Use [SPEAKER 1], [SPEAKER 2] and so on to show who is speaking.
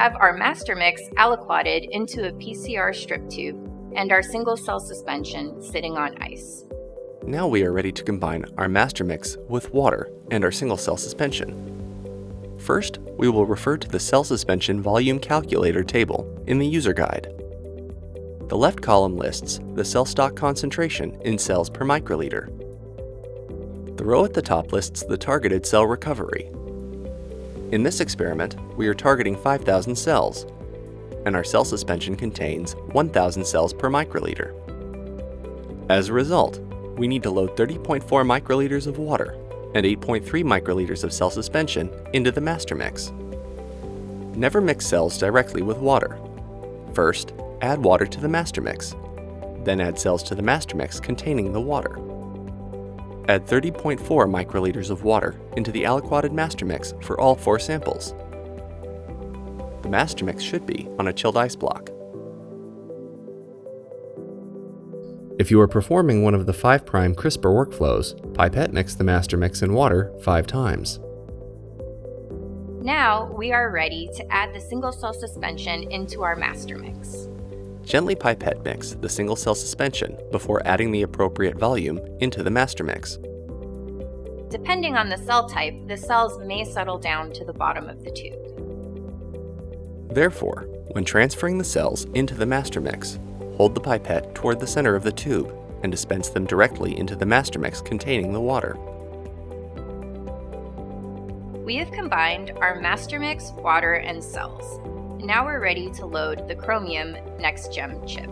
[SPEAKER 1] have our master mix aliquoted into a PCR strip tube and our single cell suspension sitting on ice.
[SPEAKER 2] Now we are ready to combine our master mix with water and our single cell suspension. First, we will refer to the cell suspension volume calculator table in the user guide. The left column lists the cell stock concentration in cells per microliter. The row at the top lists the targeted cell recovery. In this experiment, we are targeting 5,000 cells, and our cell suspension contains 1,000 cells per microliter. As a result, we need to load 30.4 microliters of water and 8.3 microliters of cell suspension into the master mix. Never mix cells directly with water. First, add water to the master mix. Then add cells to the master mix containing the water. Add 30.4 microliters of water into the aliquoted master mix for all 4 samples. The master mix should be on a chilled ice block. If you are performing one of the 5' CRISPR workflows, pipette mix the master mix in water 5 times.
[SPEAKER 1] Now we are ready to add the single cell suspension into our master mix.
[SPEAKER 2] Gently pipette mix the single cell suspension before adding the appropriate volume into the master mix.
[SPEAKER 1] Depending on the cell type, the cells may settle down to the bottom of the tube.
[SPEAKER 2] Therefore, when transferring the cells into the master mix, hold the pipette toward the center of the tube and dispense them directly into the master mix containing the water.
[SPEAKER 1] We have combined our master mix, water, and cells. Now we're ready to load the Chromium NextGem chip.